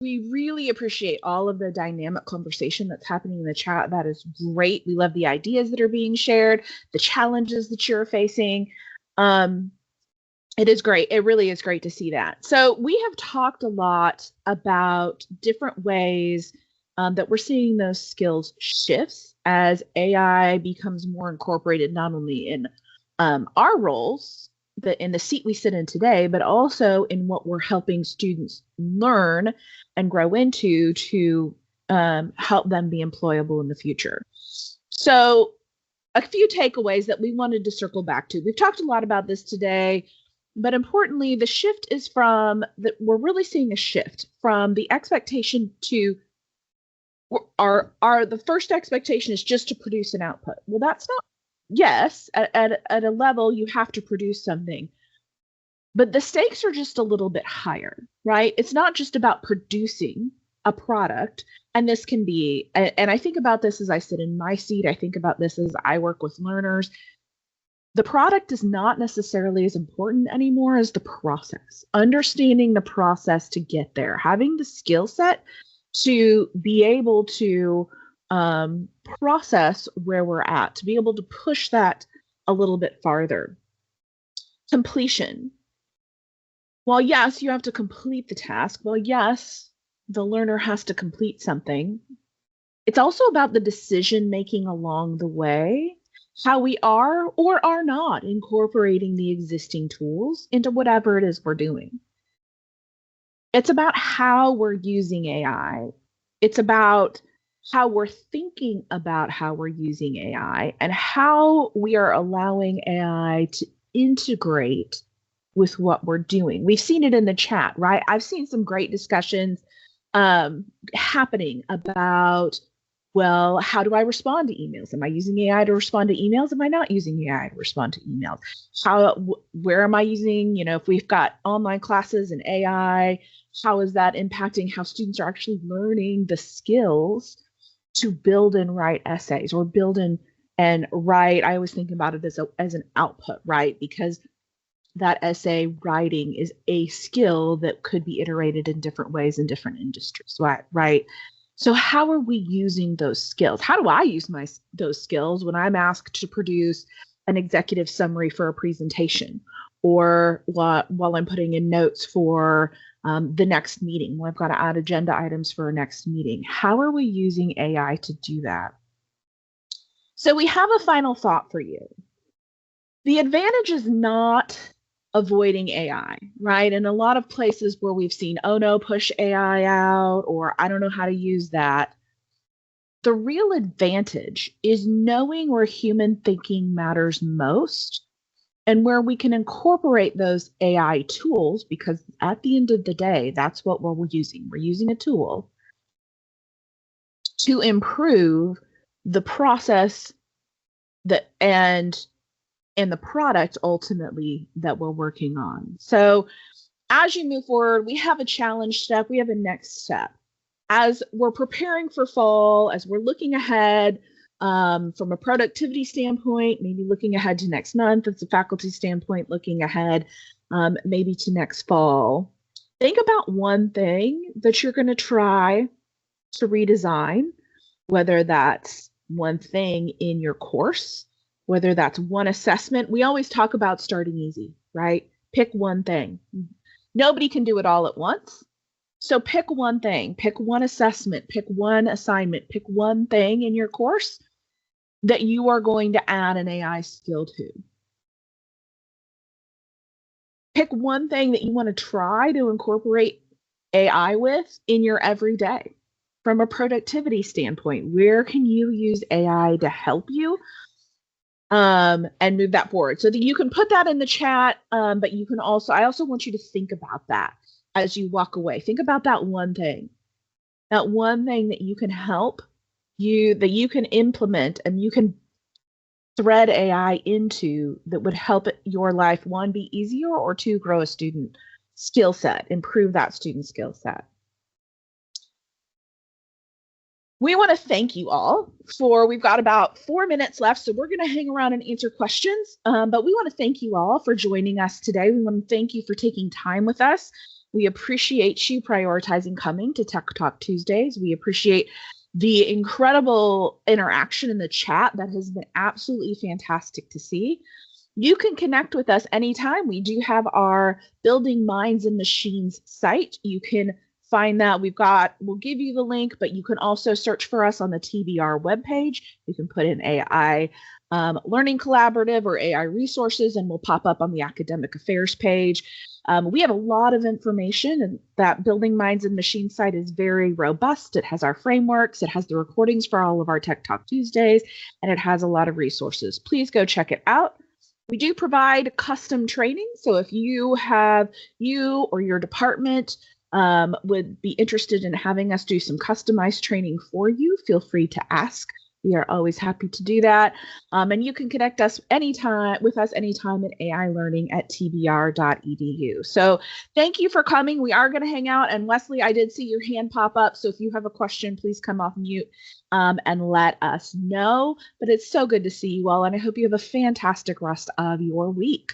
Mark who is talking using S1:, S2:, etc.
S1: We really appreciate all of the dynamic conversation that's happening in the chat. That is great. We love the ideas that are being shared, the challenges that you're facing. Um, it is great. It really is great to see that. So we have talked a lot about different ways that we're seeing those skills shifts as AI becomes more incorporated not only in our roles, in the seat we sit in today, but also in what we're helping students learn and grow into to help them be employable in the future. So a few takeaways that we wanted to circle back to. We've talked a lot about this today, but importantly, the shift is from that we're really seeing a shift from the expectation to our the first expectation is just to produce an output. Well, that's not, yes, at a level you have to produce something, but the stakes are just a little bit higher, right? It's not just about producing a product. And this can be, and I think about this as I sit in my seat, I think about this as I work with learners. The product is not necessarily as important anymore as the process. Understanding the process to get there, having the skill set to be able to process where we're at, to be able to push that a little bit farther. Completion. While yes, you have to complete the task, well, yes, the learner has to complete something. It's also about the decision making along the way, how we are or are not incorporating the existing tools into whatever it is we're doing. It's about how we're using AI. It's about how we're thinking about how we're using AI and how we are allowing AI to integrate with what we're doing. We've seen it in the chat, right? I've seen some great discussions happening about, well, how do I respond to emails? Am I using AI to respond to emails? Am I not using AI to respond to emails? Where am I using, if we've got online classes and AI, how is that impacting how students are actually learning the skills to build and write essays or build and write? I always think about it as an output, right? Because that essay writing is a skill that could be iterated in different ways in different industries, right? So how are we using those skills? How do I use those skills when I'm asked to produce an executive summary for a presentation, or while I'm putting in notes for the next meeting, when I've got to add agenda items for a next meeting? How are we using AI to do that? So we have a final thought for you. The advantage is not avoiding AI, right? In a lot of places where we've seen, oh no, push AI out, or I don't know how to use that. The real advantage is knowing where human thinking matters most and where we can incorporate those AI tools, because at the end of the day, that's what we're using. We're using a tool to improve the process and the product ultimately that we're working on. So as you move forward, we have a challenge step, we have a next step. As we're preparing for fall, as we're looking ahead from a productivity standpoint, maybe looking ahead to next month, as a faculty standpoint, looking ahead maybe to next fall, think about one thing that you're going to try to redesign, whether that's one thing in your course, whether that's one assessment. We always talk about starting easy, right? Pick one thing. Nobody can do it all at once. So pick one thing, pick one assessment, pick one assignment, pick one thing in your course that you are going to add an AI skill to. Pick one thing that you want to try to incorporate AI with in your everyday. From a productivity standpoint, where can you use AI to help you and move that forward? So that you can put that in the chat, but you can also, I also want you to think about that as you walk away. Think about that one thing that you can help you, that you can implement and you can thread AI into, that would help your life, one, be easier, or two, grow a student skill set, improve that student skill set. We want to thank you all we've got about 4 minutes left, so we're going to hang around and answer questions. But we want to thank you all for joining us today. We want to thank you for taking time with us. We appreciate you prioritizing coming to Tech Talk Tuesdays. We appreciate the incredible interaction in the chat. That has been absolutely fantastic to see. You can connect with us anytime. We do have our Building Minds and Machines site. You can find that. We'll give you the link, but you can also search for us on the TBR webpage. You can put in AI Learning Collaborative or AI resources, and we'll pop up on the academic affairs page. We have a lot of information, and that Building Minds and Machines site is very robust. It has our frameworks, it has the recordings for all of our Tech Talk Tuesdays, and it has a lot of resources. Please go check it out. We do provide custom training, so if you or your department would be interested in having us do some customized training for you, feel free to ask. We are always happy to do that. And you can connect with us anytime at ailearning@tbr.edu. So thank you for coming. We are going to hang out. And Wesley, I did see your hand pop up. So if you have a question, please come off mute and let us know. But it's so good to see you all. And I hope you have a fantastic rest of your week.